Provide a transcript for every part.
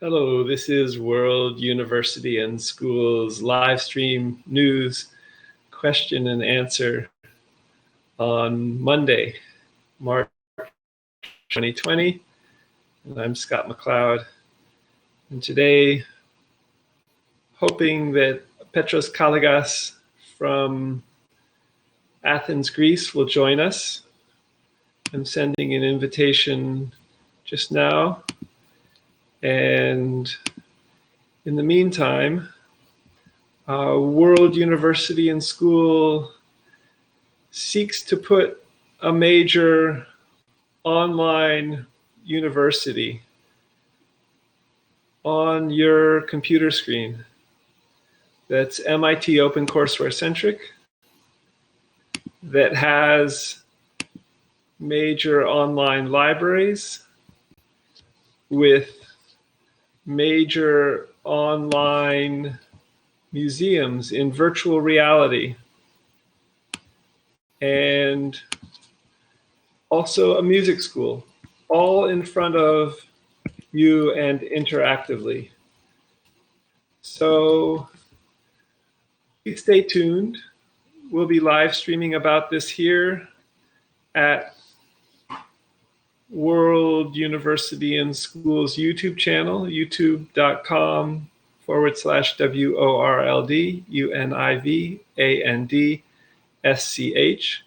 Hello, this is World University and Schools live stream news question and answer on Monday, March 2020. And I'm Scott McLeod. And today, hoping that Petros Kalligas from Athens, Greece will join us. I'm sending an invitation just now. And in the meantime, World University and School seeks to put a major online university on your computer screen that's MIT OpenCourseware centric, that has major online libraries with major online museums in virtual reality, and also a music school, all in front of you and interactively. So please stay tuned. We'll be live streaming about this here at World University and Schools YouTube channel, youtube.com/WORLD UNIVANDSCH.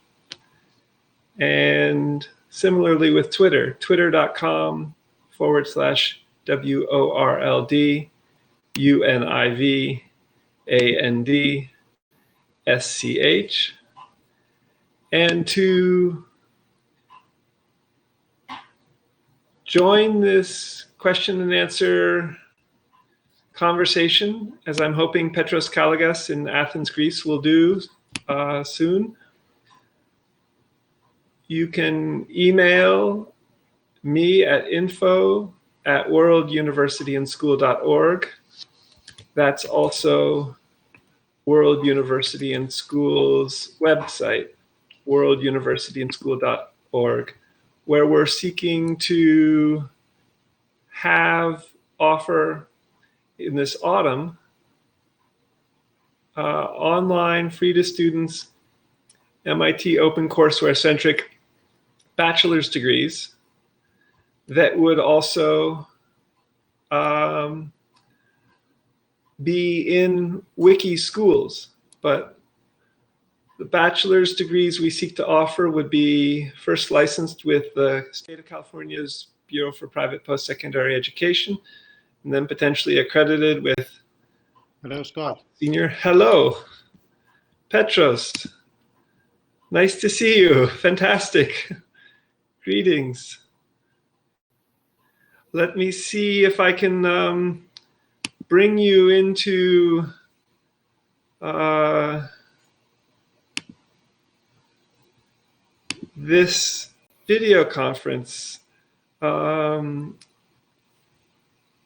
And similarly with Twitter, twitter.com/WORLD UNIVANDSCH. And to join this question and answer conversation, as I'm hoping Petros Kalligas in Athens, Greece will do soon, you can email me at info@worlduniversityandschool.org. That's also World University and School's website, worlduniversityandschool.org, where we're seeking to offer in this autumn online, free to students, MIT OpenCourseware centric bachelor's degrees that would also be in wiki schools. But the bachelor's degrees we seek to offer would be first licensed with the State of California's Bureau for Private Post-Secondary Education, and then potentially accredited with Hello, Scott. Senior. Hello, Petros. Nice to see you. Fantastic. Greetings. Let me see if I can bring you into this video conference.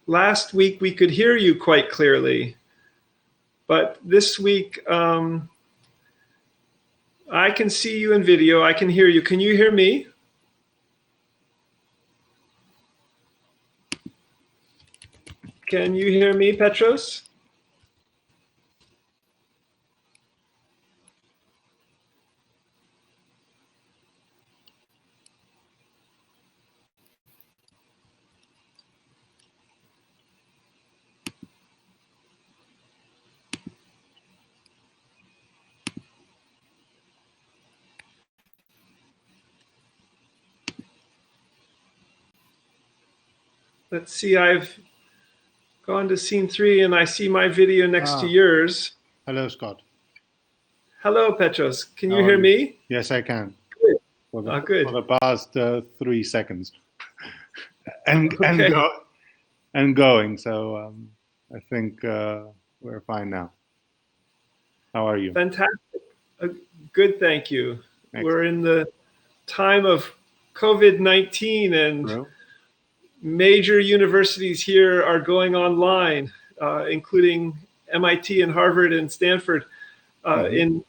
Last week we could hear you quite clearly, but this week I can see you in video, I can hear you. Can you hear me? Can you hear me, Petros? Let's see, I've gone to scene 3 and I see my video next to yours. Hello, Scott. Hello, Petros. Can you hear me? Yes, I can. Good. For Good. the past 3 seconds. and going. So I think we're fine now. How are you? Fantastic. Good, thank you. Excellent. We're in the time of COVID-19 and Hello? major universities here are going online, including MIT and Harvard and Stanford, in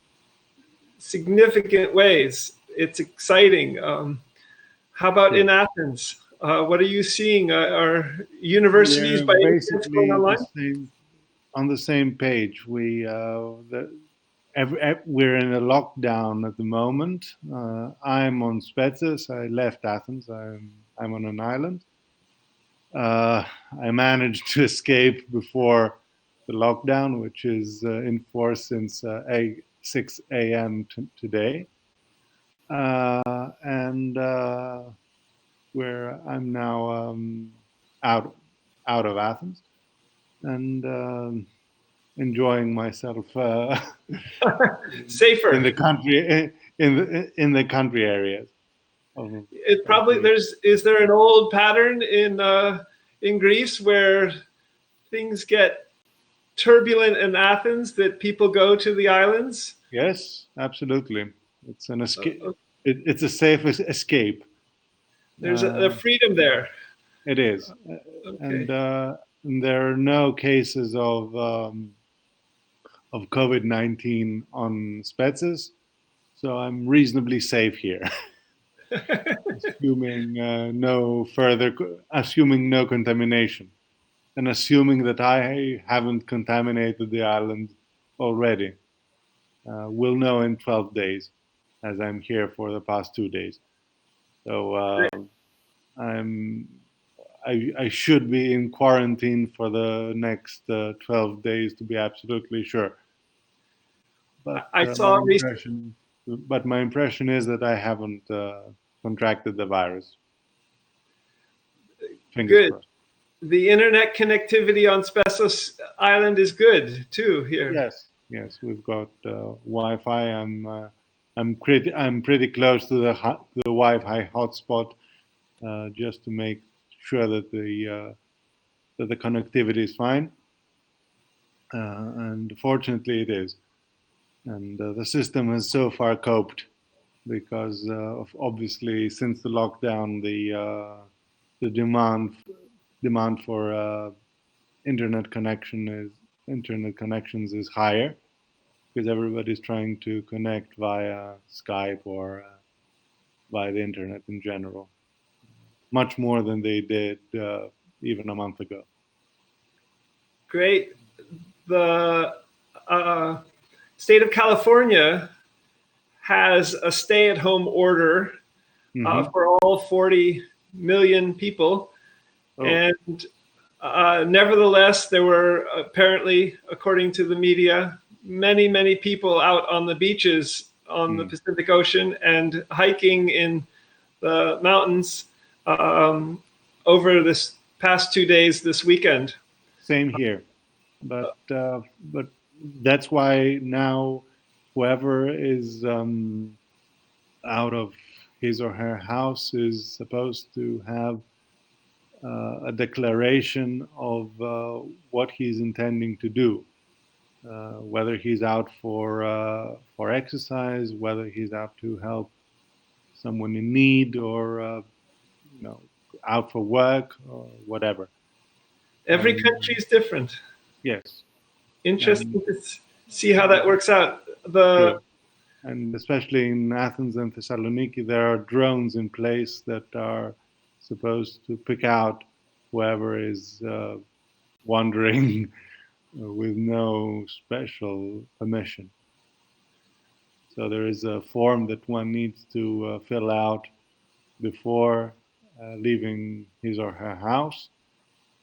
significant ways. It's exciting. How about in Athens? What are you seeing? Are universities We're by any chance going basically online? on the same page. We're in a lockdown at the moment. I'm on Spetses. I left Athens. I'm on an island. I managed to escape before the lockdown, which is in force since 6 a.m. Today. And where I'm now out out of Athens and enjoying myself in Safer. the country in the country areas of, It of probably Greece. is there an old pattern in Greece where things get turbulent in Athens that people go to the islands? Yes, absolutely. It's an escape. Uh, It's a safe escape. there's a freedom there. It is, Okay. and there are no cases of COVID-19 on Spetses, so I'm reasonably safe here, assuming assuming no contamination, and assuming that I haven't contaminated the island already. We'll know in 12 days, as I'm here for the past 2 days. So I'm I should be in quarantine for the next 12 days to be absolutely sure. But I my saw recently. impression, but my impression is that I haven't contracted the virus. Fingers Good. crossed. The internet connectivity on Spetsos Island is good too here. Yes, yes, we've got Wi-Fi. I'm pretty close to the Wi-Fi hotspot, just to make sure that the connectivity is fine. And fortunately, it is. And the system has so far coped because of obviously since the lockdown, the demand for internet connections is higher because everybody's trying to connect via Skype or via the internet in general, much more than they did even a month ago. Great. The state of California has a stay-at-home order Hmm. for all 40 million people, Oh, and nevertheless, there were apparently, according to the media, many people out on the beaches on the mm. Pacific Ocean and hiking in the mountains over this past 2 days this weekend. Same here. But that's why now whoever is out of his or her house is supposed to have a declaration of what he's intending to do, whether he's out for exercise, whether he's out to help someone in need, or you know, out for work or whatever. Every country And is different. yes, and Interesting to see how that works out. The true. And especially in Athens and Thessaloniki, there are drones in place that are supposed to pick out whoever is wandering with no special permission. So there is a form that one needs to fill out before leaving his or her house,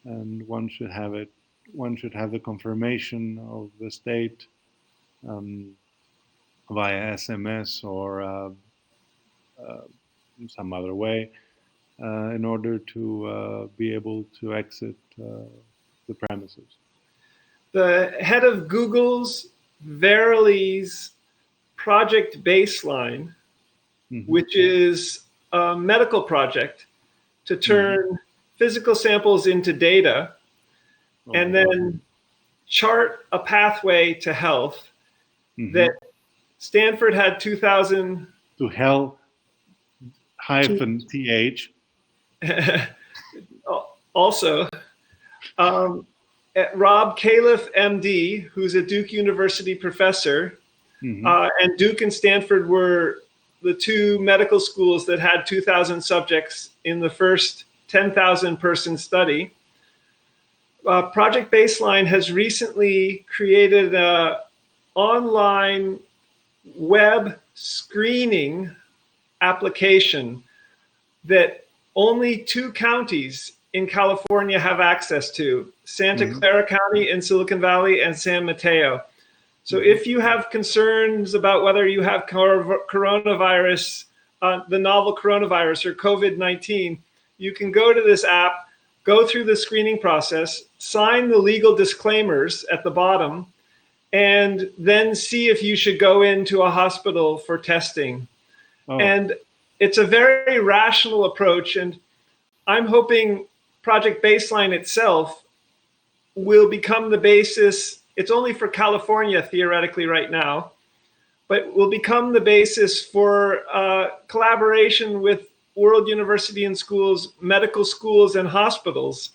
and one should have it. One should have the confirmation of the state um, via SMS or uh, some other way in order to be able to exit the premises. the head of Google's Verily's Project Baseline, Hmm. which is a medical project to Hmm. turn physical samples into data Oh my and God. then chart a pathway to health Hmm. that Stanford had 2000 To hell hyphen th. also. Um, Rob Califf, MD, who's a Duke University professor, Hmm. and Duke and Stanford were the two medical schools that had 2,000 subjects in the first 10,000 person study. Project Baseline has recently created an online web screening application that only 2 counties in California have access to, Santa Clara County in Silicon Valley and San Mateo. So if you have concerns about whether you have coronavirus, the novel coronavirus or COVID-19, you can go to this app, go through the screening process, sign the legal disclaimers at the bottom, and then see if you should go into a hospital for testing. Oh. And it's a very rational approach, and I'm hoping Project Baseline itself will become the basis. It's only for California theoretically right now, but will become the basis for collaboration with World University and Schools, medical schools, and hospitals.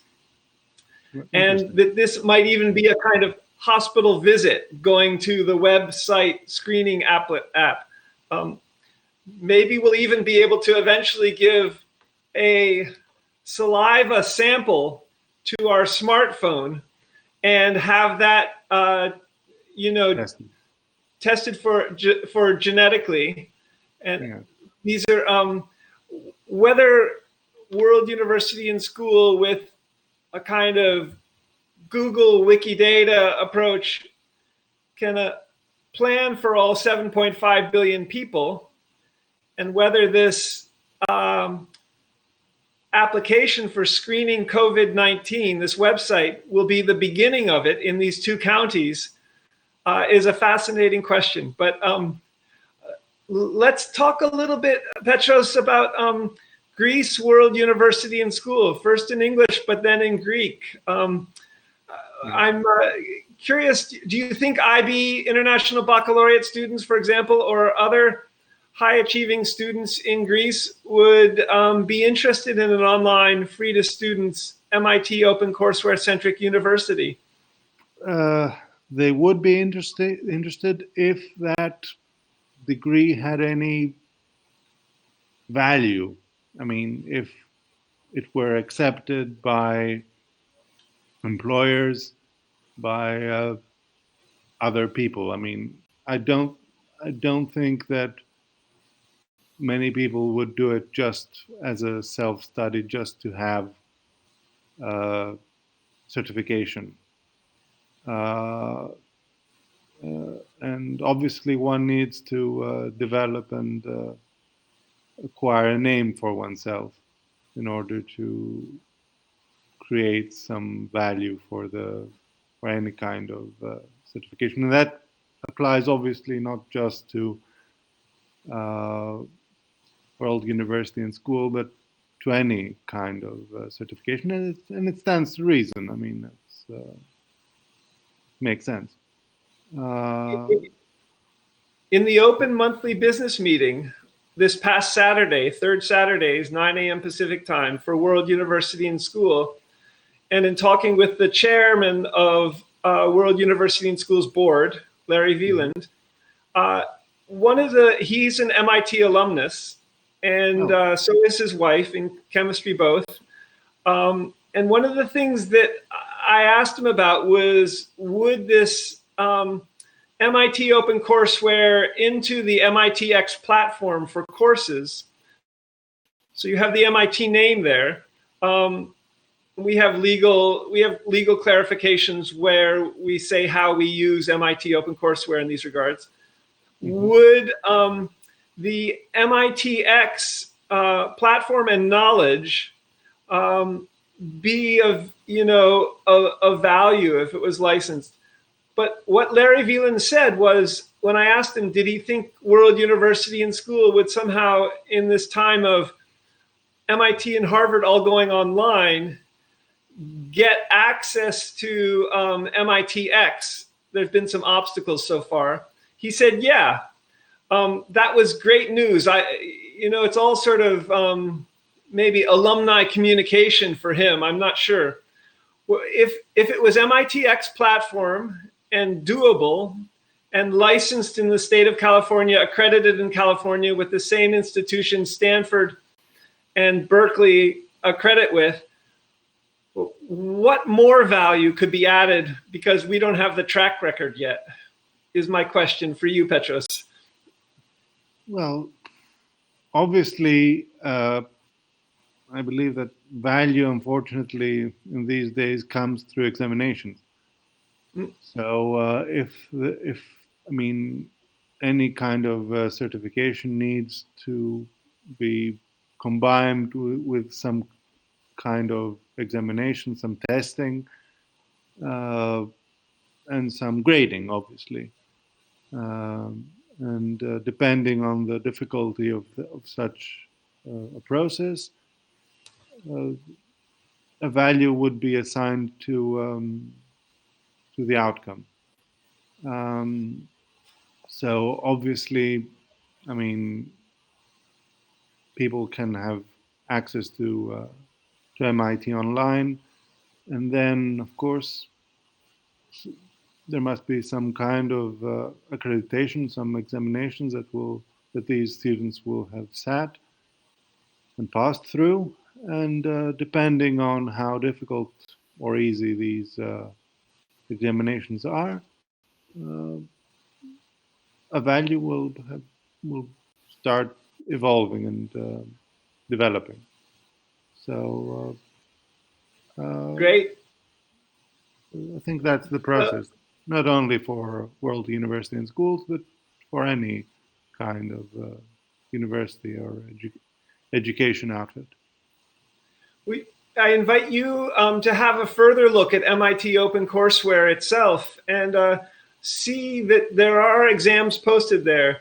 And that this might even be a kind of hospital visit, going to the website screening app. Maybe we'll even be able to eventually give a saliva sample to our smartphone and have that, tested for genetically. And these are whether World University and School with a kind of Google Wikidata approach can plan for all 7.5 billion people, and whether this application for screening COVID-19, this website, will be the beginning of it in these 2 counties is a fascinating question. But let's talk a little bit, Petros, about Greece World University and School, first in English, but then in Greek. I'm curious, do you think IB, International Baccalaureate students, for example, or other high-achieving students in Greece would be interested in an online, free-to-students, MIT open courseware-centric university? They would be interested if that degree had any value. I mean, if it were accepted by employers, by other people. I mean, I don't think that many people would do it just as a self-study, just to have certification. And obviously one needs to develop and acquire a name for oneself in order to create some value for any kind of certification. And that applies obviously not just to World University and School, but to any kind of certification, and it stands to reason. I mean, it makes sense. In the open monthly business meeting this past Saturday, third Saturdays, 9 a.m. Pacific time for World University and School, and in talking with the chairman of World University and School's board, Larry Wieland, he's an MIT alumnus, and so is his wife, in chemistry both. And one of the things that I asked him about was, would this MIT OpenCourseWare into the MITx platform for courses? So you have the MIT name there. We have legal clarifications where we say how we use MIT OpenCourseWare in these regards. Would the MITx platform and knowledge be of value if it was licensed? But what Larry Wieland said was, when I asked him, did he think World University and School would somehow, in this time of MIT and Harvard all going online, get access to MITx? There's been some obstacles so far. He said, yeah, that was great news. It's all sort of maybe alumni communication for him. I'm not sure. If it was MITx platform and doable and licensed in the state of California, accredited in California with the same institutions, Stanford and Berkeley a credit with, what more value could be added because we don't have the track record yet, is my question for you, Petros. Well, obviously, I believe that value, unfortunately, in these days comes through examinations. So if I mean any kind of certification needs to be combined with some kind of examination, some testing, uh, and some grading, obviously. And depending on the difficulty of such a process, uh, a value would be assigned to the outcome. Um, so obviously, I mean, people can have access to MIT online, and then of course there must be some kind of accreditation, some examinations that these students will have sat and passed through, and depending on how difficult or easy these examinations are, uh, a value will start evolving and developing. So Great. I think that's the process, not only for World University and Schools, but for any kind of university or education outfit. I invite you to have a further look at MIT OpenCourseWare itself and see that there are exams posted there.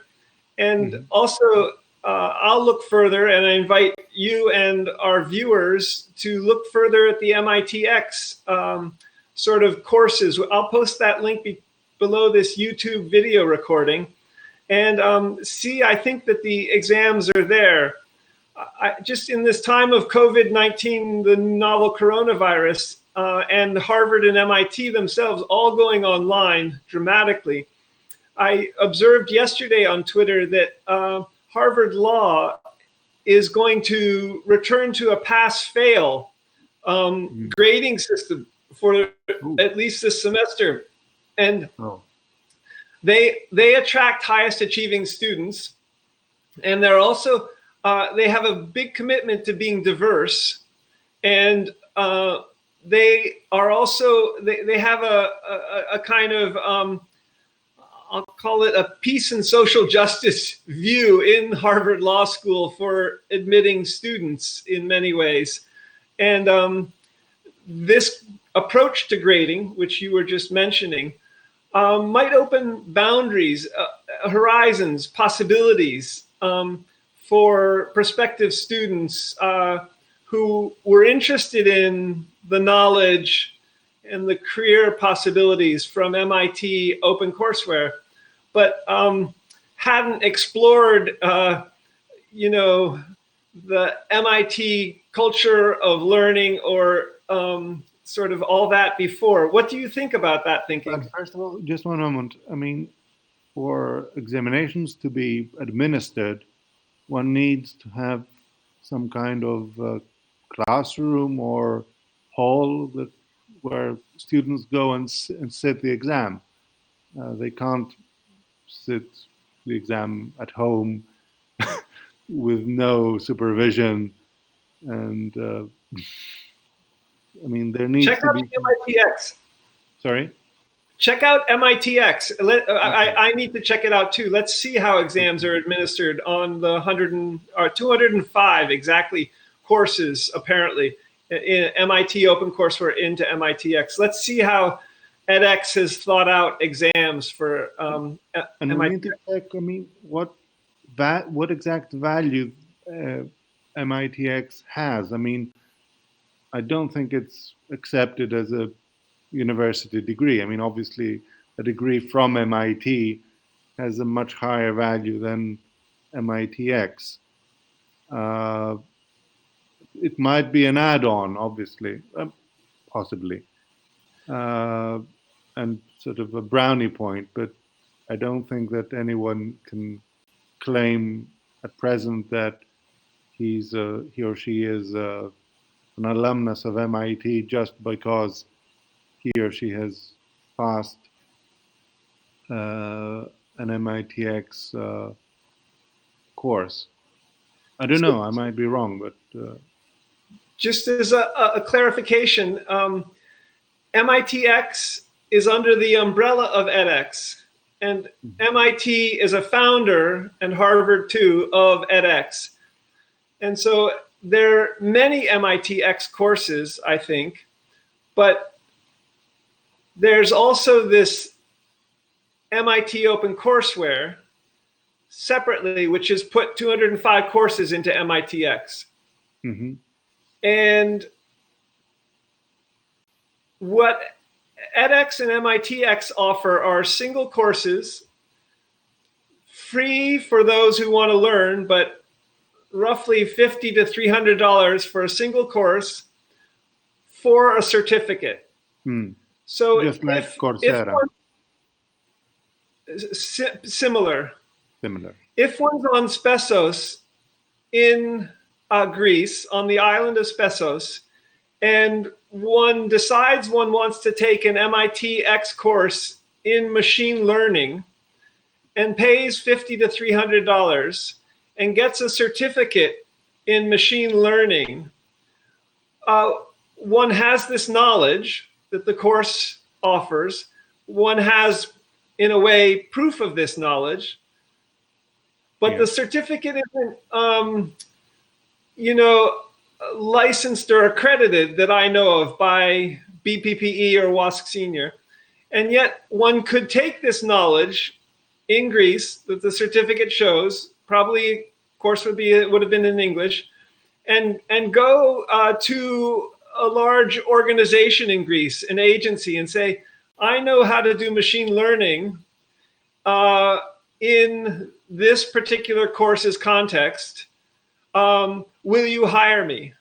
And also, I'll look further, and I invite you and our viewers to look further at the MITx sort of courses. I'll post that link below this YouTube video recording. And see, I think that the exams are there. Just in this time of COVID-19, the novel coronavirus, and Harvard and MIT themselves all going online dramatically, I observed yesterday on Twitter that Harvard Law is going to return to a pass-fail grading system for at least this semester. And they attract highest achieving students, and they're also they have a big commitment to being diverse, and they are also they have a kind of I'll call it a peace and social justice view in Harvard Law School for admitting students in many ways. And this approach to grading, which you were just mentioning, might open boundaries, horizons, possibilities for prospective students who were interested in the knowledge and the career possibilities from MIT OpenCourseWare, but hadn't explored, the MIT culture of learning or sort of all that before. What do you think about that thinking? But first of all, just one moment. I mean, for examinations to be administered, one needs to have some kind of classroom or hall where students go and sit the exam. They can't sit the exam at home with no supervision, and I mean there needs Check to out be. MITx. Sorry. Check out MITx. I need to check it out too. Let's see how exams are administered on the 205 exactly courses apparently in MIT OpenCourseWare into MITx. Let's see how edX has thought out exams for And MIT. we need to check. I mean, what exact value MITx has. I mean, I don't think it's accepted as a university degree. I mean, obviously, a degree from MIT has a much higher value than MITx. Uh, it might be an add-on, obviously, possibly, uh, and sort of a brownie point, but I don't think that anyone can claim at present that he or she is an alumnus of MIT just because he or she has passed an MITx course. I don't know. I might be wrong, but just as a clarification, MITx is under the umbrella of edX, and MIT is a founder, and Harvard too, of edX. And so there are many MITx courses, I think, but there's also this MIT OpenCourseware separately, which has put 205 courses into MITx. mm-hmm. And what edX and MITx offer are single courses, free for those who want to learn, but roughly $50 to $300 for a single course for a certificate. So just like Coursera. Similar. Similar. If one's on Spesos in Greece, on the island of Spesos, and one decides one wants to take an MITx course in machine learning and pays $50 to $300 and gets a certificate in machine learning, one has this knowledge that the course offers. One has, in a way, proof of this knowledge, but the certificate isn't, licensed or accredited that I know of by BPPE or WASC Senior. And yet one could take this knowledge in Greece that the certificate shows, probably course would have been in English, and go to a large organization in Greece, an agency, and say, I know how to do machine learning in this particular course's context. Will you hire me?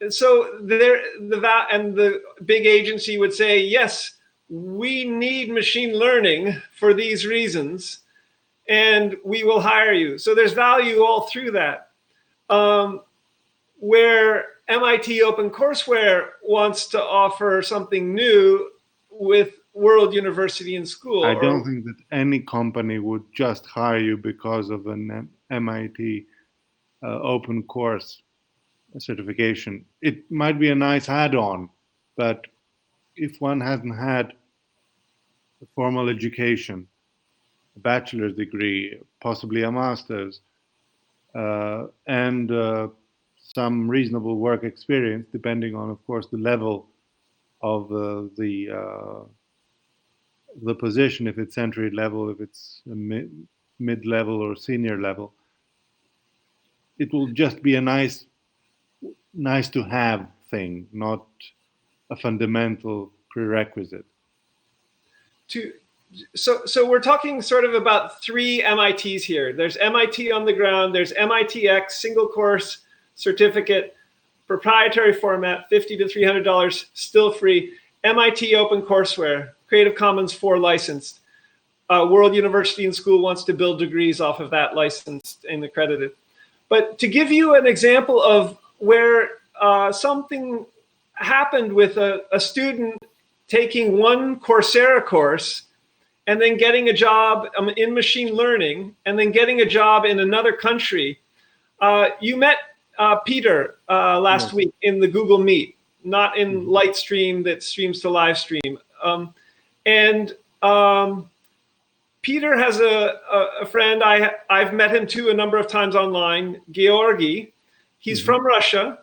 And so the big agency would say, yes, we need machine learning for these reasons, and we will hire you. So there's value all through that. Where MIT OpenCourseware wants to offer something new with World University and School. I don't think that any company would just hire you because of an MIT open course certification. It might be a nice add-on, but if one hasn't had a formal education, a bachelor's degree, possibly a master's, and some reasonable work experience, depending on, of course, the level of the position, if it's entry level, if it's mid-level or senior level, it will just be a nice to have thing, not a fundamental prerequisite. So we're talking sort of about three MITs here. There's MIT on the ground, there's MITx, single course certificate, proprietary format, $50 to $300, still free. MIT OpenCourseware, Creative Commons 4 licensed. World University and School wants to build degrees off of that, licensed and accredited. But to give you an example of where something happened with a student taking one Coursera course and then getting a job in machine learning and then getting a job in another country. You met Peter last week in the Google Meet, not in Lightstream that streams to live stream. Peter has a friend, I've met him too a number of times online, Georgi. He's from Russia.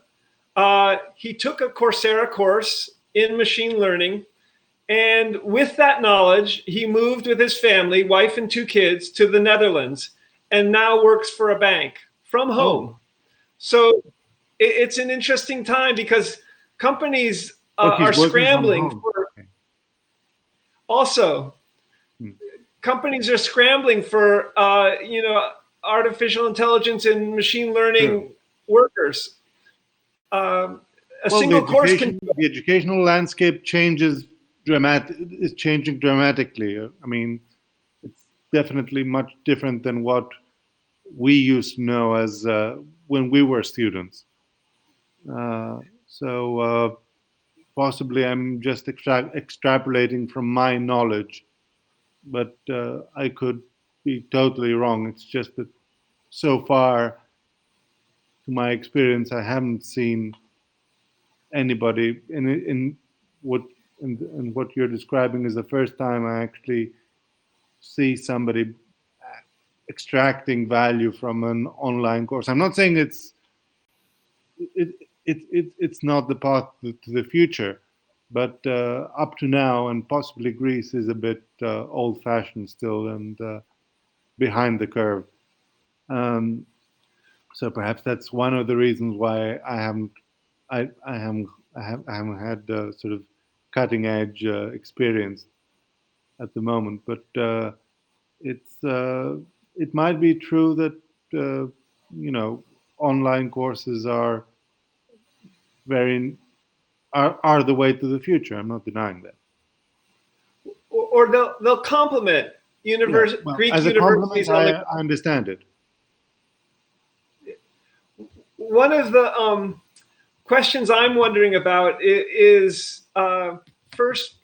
He took a Coursera course in machine learning. And with that knowledge, he moved with his family, wife and 2 kids, to the Netherlands and now works for a bank from home. Oh. So it's an interesting time because companies are scrambling for also. Companies are scrambling for artificial intelligence and machine learning workers. The educational landscape is changing dramatically. I mean, it's definitely much different than what we used to know as when we were students. So possibly I'm just extrapolating from my knowledge, but I could be totally wrong. It's just that so far, to my experience, I haven't seen anybody in what in what you're describing is the first time I actually see somebody extracting value from an online course. I'm not saying it's not the path to the future, but up to now, and possibly Greece is a bit old-fashioned still and behind the curve. Um, so perhaps that's one of the reasons why I haven't had sort of cutting edge experience at the moment. But it's it might be true that you know online courses very are the way to the future. I'm not denying that. Or they'll complement Yeah, well, Greek as a compliment, universities on the. I understand it. One of the questions I'm wondering about is first,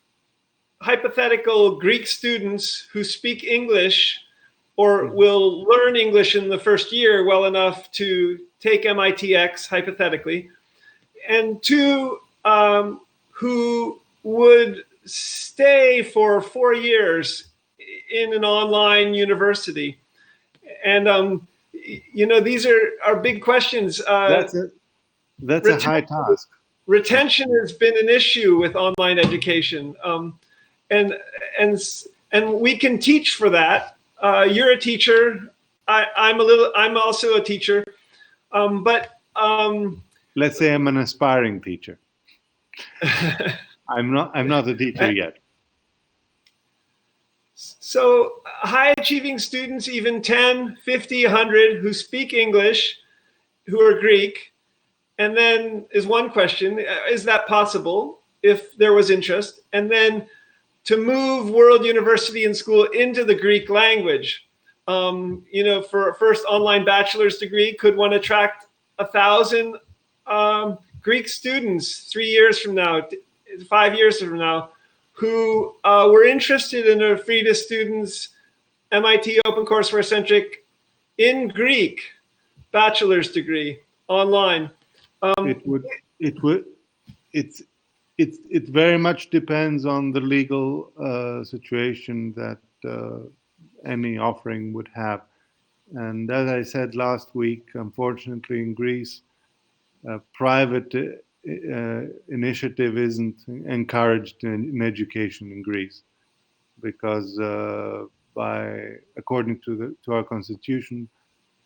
hypothetical Greek students who speak English or Mhm. will learn English in the first year well enough to take MITx, hypothetically, and two, who would stay for 4 years in an online university. And, these are big questions. That's a that's a high Retention, task. retention has been an issue with online education. And, and, and we can teach for that. You're a teacher. I'm also a teacher. But Let's say I'm an aspiring teacher. I'm not a teacher yet. So high achieving students, even 10, 50, 100, who speak English, who are Greek, and then is one question, is that possible if there was interest? And then to move World University and School into the Greek language. For a first online bachelor's degree, could one attract 1,000 Greek students 3 years from now, 5 years from now, who were interested in a free to students MIT OpenCourseWare centric in Greek bachelor's degree online? It would it would it's it very much depends on the legal situation that any offering would have. And as I said last week, unfortunately in Greece, private initiative isn't encouraged in education in Greece because by according to our constitution,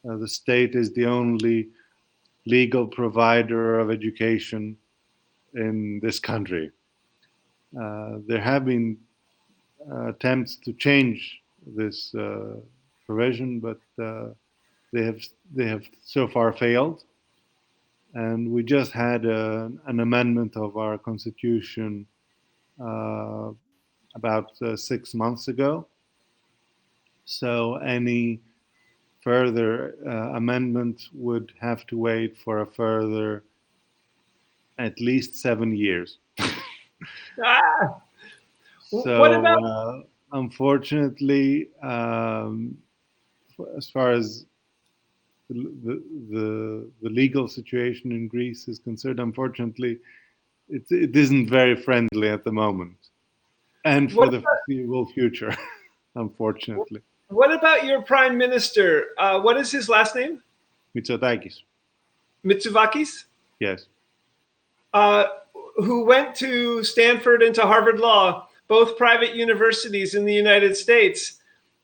the state is the only legal provider of education in this country. There have been attempts to change this provision, but they have they have so far failed. And we just had an amendment of our constitution uh, about 6 months ago. So any further amendment would have to wait for a further at least 7 years. Ah, what So about unfortunately, as far as the legal situation in Greece is concerned, unfortunately, it isn't very friendly at the moment, and for what the foreseeable future, unfortunately. what about your prime minister? What is his last name? Mitsotakis, Mitsuvakis, yes, uh, who went to Stanford and to Harvard Law, both private universities in the United States.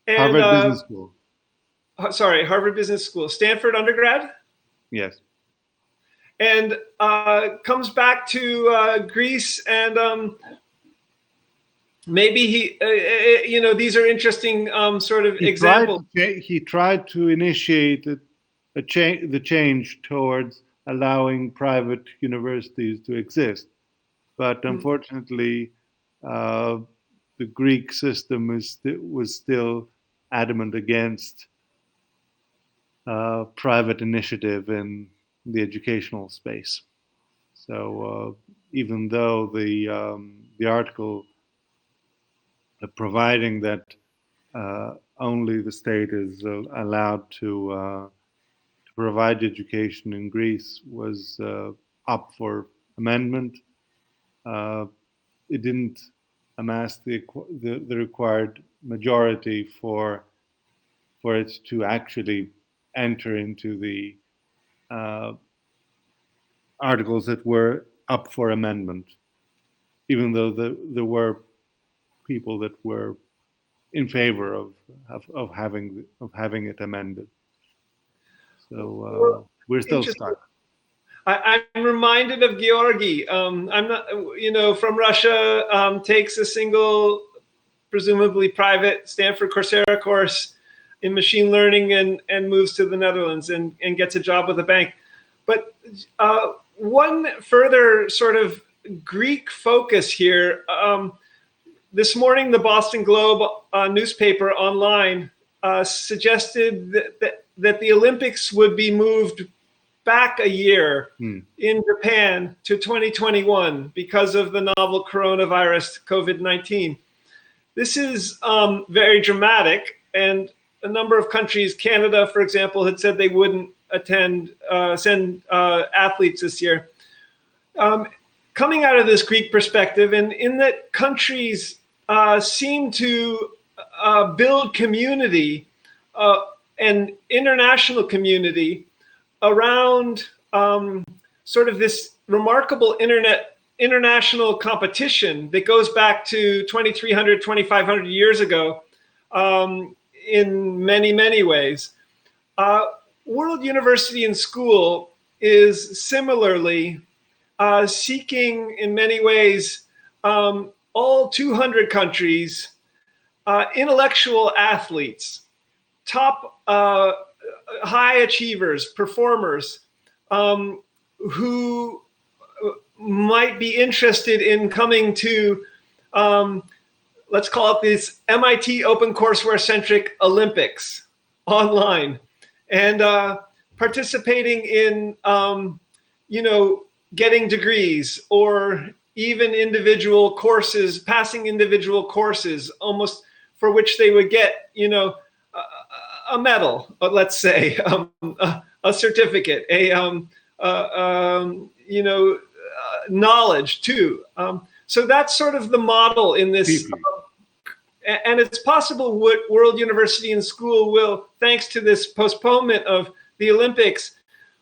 And Harvard Business School, sorry, Harvard Business School, Stanford undergrad, yes. and comes back to Greece. And maybe these are interesting sort of examples. He tried to initiate the change towards allowing private universities to exist, but unfortunately, uh, the Greek system was still adamant against private initiative in the educational space. So even though the article providing that only the state is allowed to provide education in Greece was up for amendment, it didn't amass the required majority for it to actually enter into the uh, articles that were up for amendment, even though there were people that were in favor of having it amended. So Well, we're still interesting. stuck. I'm reminded of Georgi. I'm not, from Russia, takes a single, presumably private Stanford Coursera course in machine learning and moves to the Netherlands and gets a job with a bank. But one further sort of Greek focus here. This morning, the Boston Globe newspaper online suggested that the Olympics would be moved back a year in Japan to 2021 because of the novel coronavirus, COVID-19. This is very dramatic, and a number of countries, Canada, for example, had said they wouldn't send athletes this year. Coming out of this Greek perspective, and in that countries seem to build community and international community around sort of this remarkable international competition that goes back to 2,300, 2,500 years ago in many, many ways. World University and School is similarly seeking, in many ways, all 200 countries, intellectual athletes, top high achievers, performers, who might be interested in coming to, let's call it this MIT OpenCourseWare-centric Olympics online, and participating in, getting degrees or even individual courses, passing individual courses, almost for which they would get, a medal, let's say, a certificate, knowledge too. So that's sort of the model in this. And it's possible World University and School will, thanks to this postponement of the Olympics,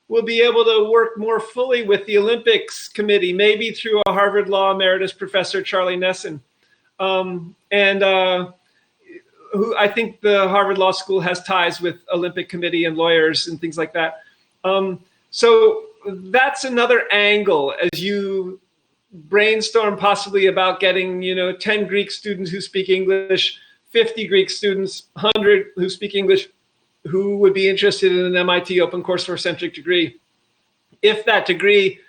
will be able to work more fully with the Olympics Committee, maybe through a Harvard Law Emeritus Professor, Charlie Nesson. Who I think the Harvard Law School has ties with Olympic Committee and lawyers and things like that. So that's another angle as you brainstorm possibly about getting, 10 Greek students who speak English, 50 Greek students, 100 who speak English, who would be interested in an MIT OpenCourseWare-centric degree. If that degree,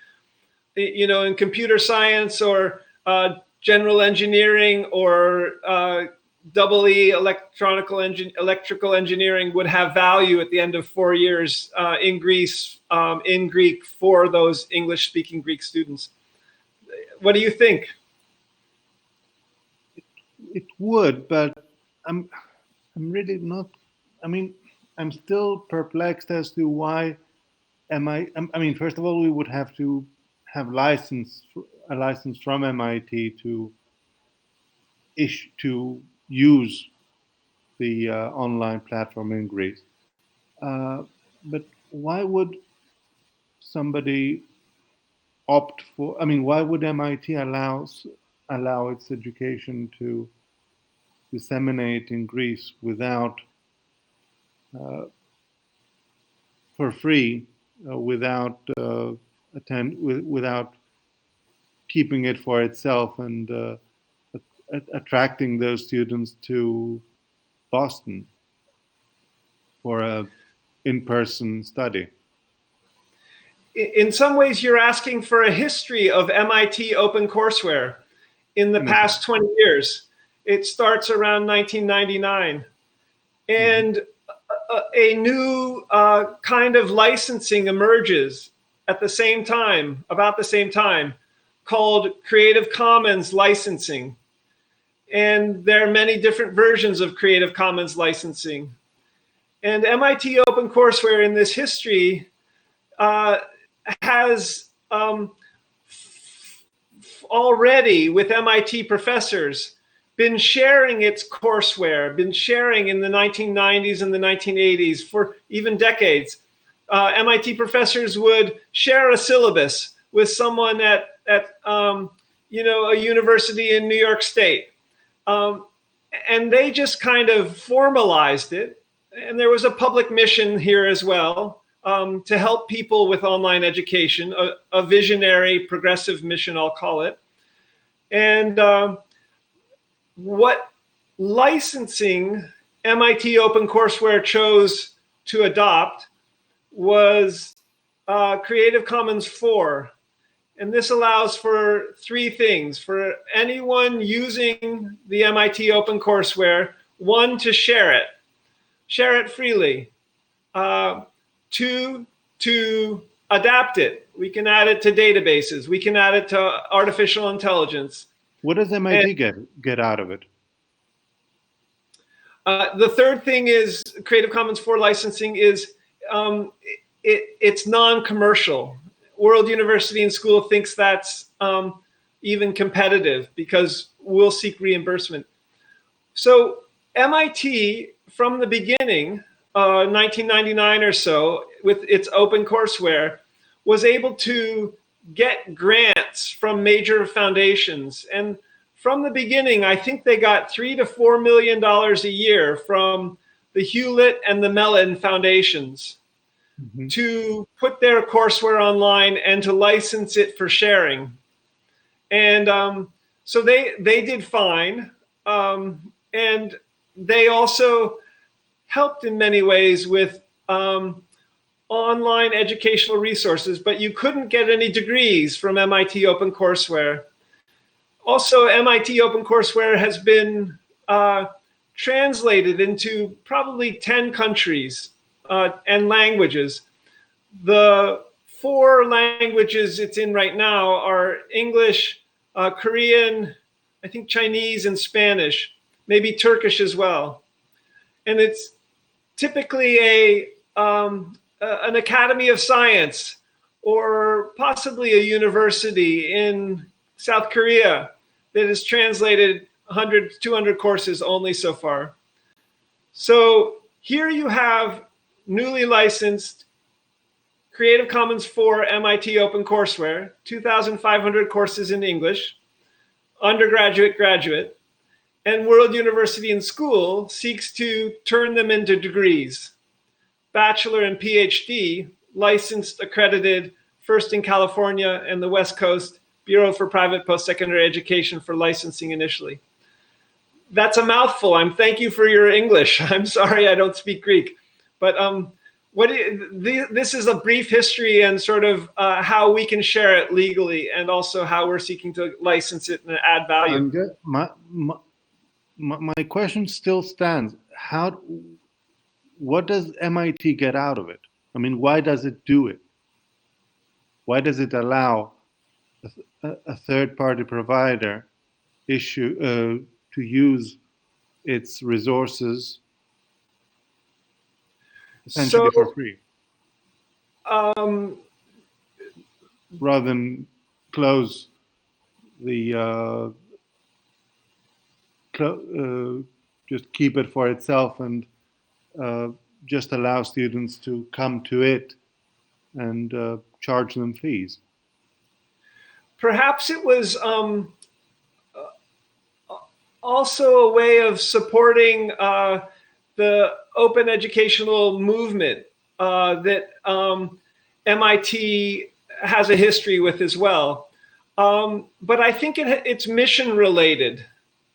in computer science or general engineering or EE electrical engineering would have value at the end of 4 years in Greece, in Greek for those English-speaking Greek students. What do you think? It would, but I'm really not. I mean, I'm still perplexed as to why first of all, we would have to have a license from MIT to use the online platform in Greece. But why would somebody opt for? Why would MIT allow its education to disseminate in Greece without for free, without without keeping it for itself and attracting those students to Boston for a in-person study? In some ways, you're asking for a history of MIT OpenCourseWare in the past 20 years. It starts around 1999. And a new kind of licensing emerges at the same time, about the same time, called Creative Commons licensing. And there are many different versions of Creative Commons licensing. And MIT OpenCourseWare in this history has already, with MIT professors, been sharing its courseware, been sharing in the 1990s and the 1980s for even decades. MIT professors would share a syllabus with someone at a university in New York State. And they just kind of formalized it. And there was a public mission here as well, to help people with online education, a visionary, progressive mission, I'll call it. And what licensing MIT OpenCourseWare chose to adopt was Creative Commons 4. And this allows for three things. For anyone using the MIT OpenCourseWare, one, to share it freely. Two, to adapt it. We can add it to databases. We can add it to artificial intelligence. What does MIT get out of it? The third thing is Creative Commons 4 licensing is it's non-commercial. World University and School thinks that's even competitive because we'll seek reimbursement. So MIT, from the beginning, 1999 or so, with its OpenCourseWare, was able to get grants from major foundations. And from the beginning, I think they got $3 to $4 million a year from the Hewlett and the Mellon foundations to put their courseware online and to license it for sharing. And so they did fine. And they also helped in many ways with online educational resources, but you couldn't get any degrees from MIT OpenCourseWare. Also, MIT OpenCourseWare has been translated into probably 10 countries and languages. The 4 languages it's in right now are English, Korean, I think Chinese and Spanish, maybe Turkish as well. And it's typically an academy of science or possibly a university in South Korea that has translated 100, 200 courses only so far. So here you have newly licensed Creative Commons 4 MIT OpenCourseWare, 2,500 courses in English, undergraduate, graduate, and World University and School seeks to turn them into degrees. Bachelor and PhD, licensed, accredited, first in California and the West Coast, Bureau for Private Post-Secondary Education for licensing initially. That's a mouthful. Thank you for your English. I'm sorry I don't speak Greek. But this is a brief history and sort of how we can share it legally and also how we're seeking to license it and add value. My question still stands. What does MIT get out of it? I mean, why does it do it? Why does it allow a third-party provider to use its resources essentially for free, rather than close the just keep it for itself and just allow students to come to it and charge them fees? Perhaps it was also a way of supporting the open educational movement that MIT has a history with as well. But I think it's mission related.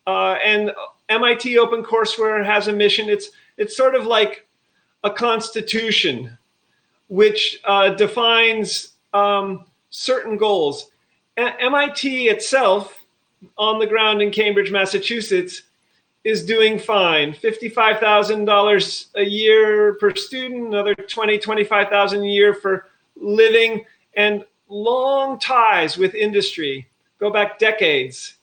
And MIT OpenCourseWare has a mission. It's sort of like a constitution which defines certain goals. MIT itself, on the ground in Cambridge, Massachusetts, is doing fine. $55,000 a year per student, another $25,000 a year for living. and long ties with industry, go back decades.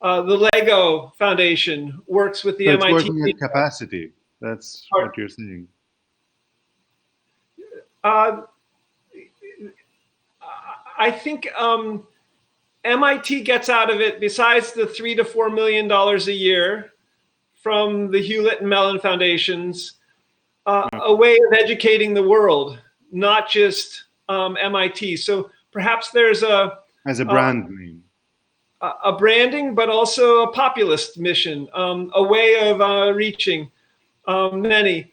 The Lego Foundation works with the So it's MIT. working at capacity. That's what you're saying. I think MIT gets out of it, besides the $3 to $4 million a year from the Hewlett and Mellon Foundations, a way of educating the world, not just MIT. So perhaps there's as a brand name, a branding, but also a populist mission, a way of reaching many.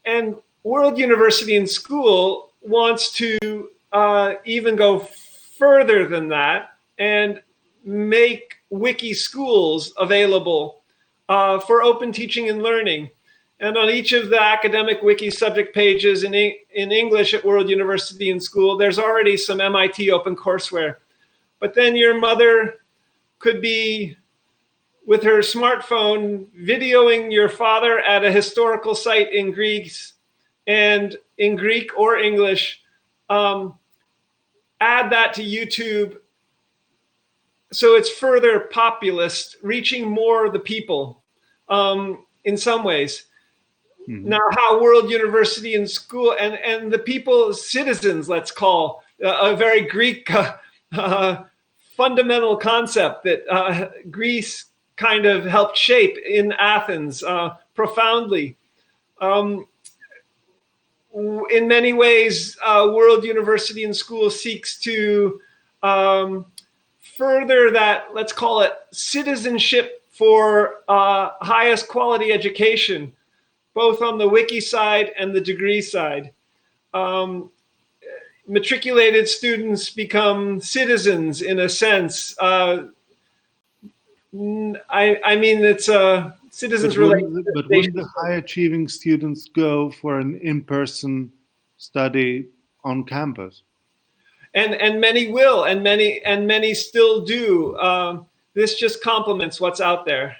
And World University and School wants to even go further than that and make wiki schools available for open teaching and learning. And on each of the academic wiki subject pages in English at World University and School, there's already some MIT OpenCourseware. But then your mother could be, with her smartphone, videoing your father at a historical site in Greece, and in Greek or English, add that to YouTube. So it's further populist, reaching more of the people in some ways. Mm-hmm. Now, how World University and School and the people, citizens, let's call, a very Greek fundamental concept that Greece kind of helped shape in Athens profoundly. In many ways, World University and School seeks to further that, let's call it, citizenship for highest quality education, both on the wiki side and the degree side. Matriculated students become citizens in a sense. I mean, it's a citizens related. But wouldn't the high achieving students go for an in-person study on campus? And many will, and many still do. This just complements what's out there.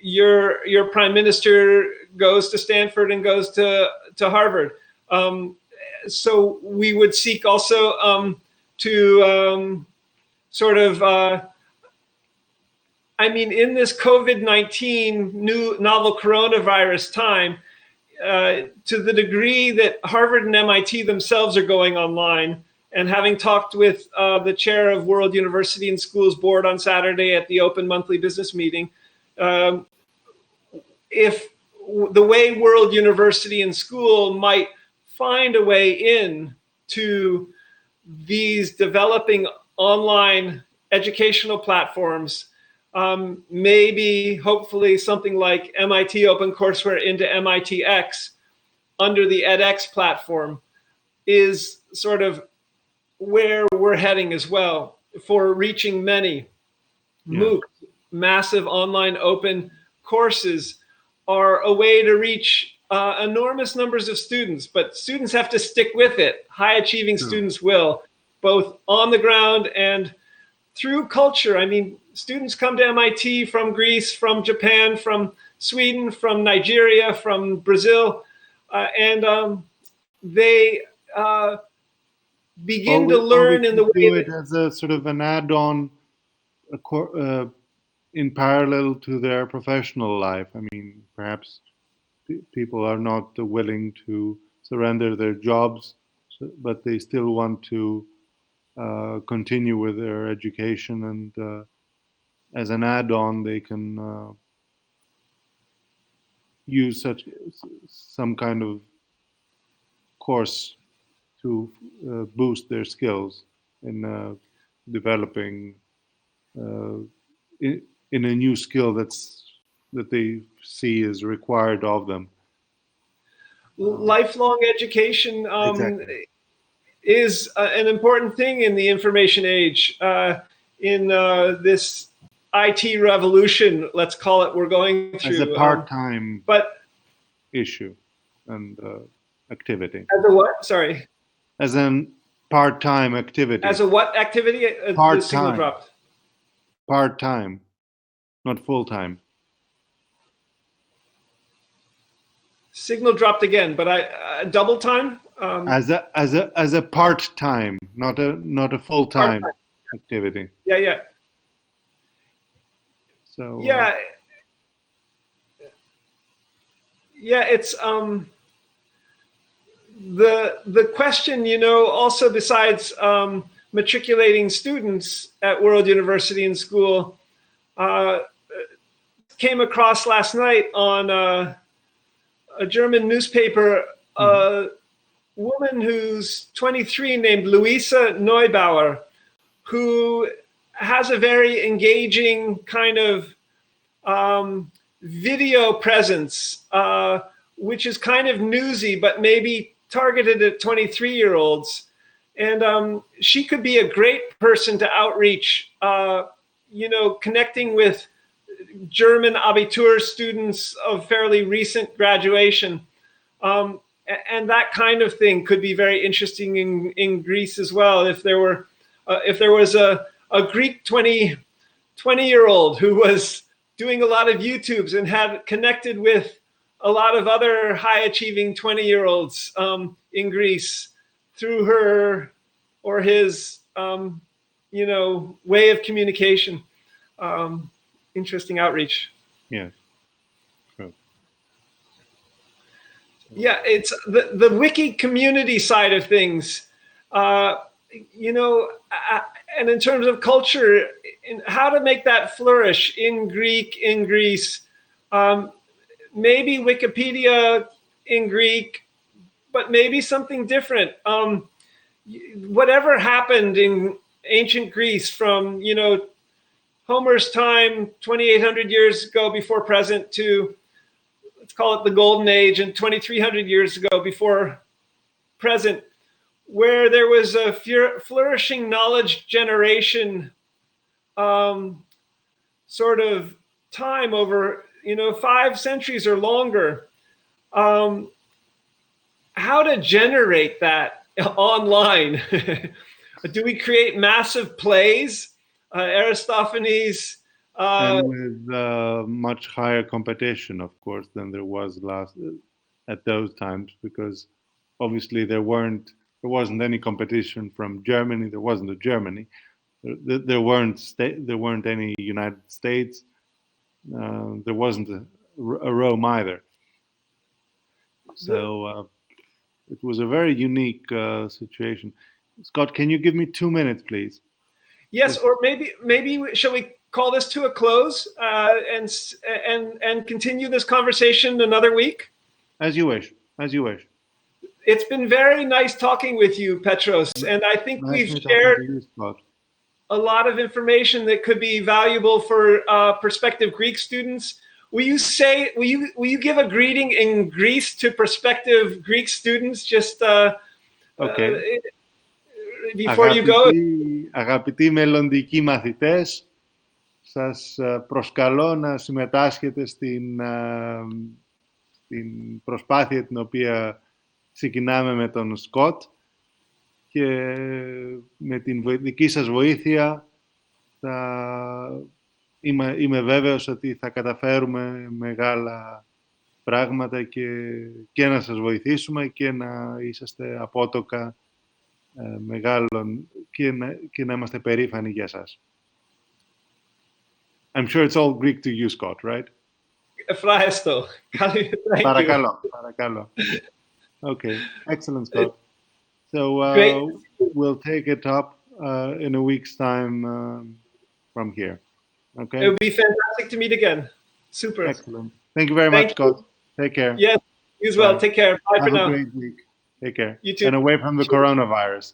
Your prime minister goes to Stanford and goes to Harvard. So we would seek also to sort of, I mean, in this COVID-19 new novel coronavirus time, to the degree that Harvard and MIT themselves are going online, and having talked with the chair of World University and Schools Board on Saturday at the Open Monthly Business Meeting, if the way World University and School might find a way in to these developing online educational platforms, maybe hopefully something like MIT OpenCourseware into MITx under the edX platform is sort of where we're heading as well, for reaching many. Yeah. MOOC, massive online open courses, are a way to reach enormous numbers of students, but students have to stick with it. High achieving students will, both on the ground and through culture. I mean, students come to MIT from Greece, from Japan, from Sweden, from Nigeria, from Brazil, and they begin to learn in the way do it as a sort of an add-on in parallel to their professional life. I mean, perhaps people are not willing to surrender their jobs, but they still want to continue with their education, and as an add-on, they can use some kind of course to boost their skills in developing in a new skill that they see is required of them. Lifelong education exactly. is an important thing in the information age. In this IT revolution, let's call it, we're going through. As a part-time issue and activity. As a what? Sorry. As a part-time activity. As a what activity? Part-time. The signal dropped. Part-time, not full-time. Signal dropped again, but double time? As a part-time, not a full-time Part-time. activity. Yeah. So Yeah, it's the question, also besides matriculating students at World University and School, came across last night on a German newspaper, a woman who's 23 named Luisa Neubauer, who has a very engaging kind of video presence, which is kind of newsy, but maybe targeted at 23-year-olds. And she could be a great person to outreach, connecting with German Abitur students of fairly recent graduation. And that kind of thing could be very interesting in Greece as well. If there was a Greek 20-year-old who was doing a lot of YouTubes and had connected with a lot of other high achieving 20-year-olds in Greece through her or his, way of communication. Interesting outreach. yeah. True. Yeah, it's the wiki community side of things, and in terms of culture, how to make that flourish in Greek, in Greece, maybe Wikipedia in Greek, but maybe something different. Whatever happened in ancient Greece from, Homer's time, 2,800 years ago before present, to let's call it the Golden Age, and 2,300 years ago before present, where there was a flourishing knowledge generation sort of time over 5 centuries or longer. How to generate that online? Do we create massive plays? Aristophanes. And with much higher competition, of course, than there was at those times, because obviously there wasn't any competition from Germany. There wasn't a Germany. There weren't any United States. There wasn't a Rome either. So it was a very unique situation. Scott, can you give me 2 minutes, please? Yes, or maybe shall we call this to a close and continue this conversation another week? As you wish. As you wish. It's been very nice talking with you, Petros, and I think we've shared a lot of information that could be valuable for prospective Greek students. Will you give a greeting in Greece to prospective Greek students? Just okay. Before you go. Αγαπητοί μελλοντικοί μαθητές, σας προσκαλώ να συμμετάσχετε στην προσπάθεια την οποία ξεκινάμε με τον Σκοτ, και με την δική σας βοήθεια είμαι βέβαιος ότι θα καταφέρουμε μεγάλα πράγματα και να σας βοηθήσουμε και να είσαστε απότοκα μεγάλων και να είμαστε περήφανοι για σας. I'm sure it's all Greek to you, Scott, right? Ευχαριστώ. Παρακαλώ. Okay, excellent, Scott. So we'll take it up in a week's time from here. Okay. It would be fantastic to meet again. Super. Excellent. Thank you very much, Scott. Take care. Yes, you as well. Take care. Bye for now. Have a great week. Take care. You too. And away from the coronavirus.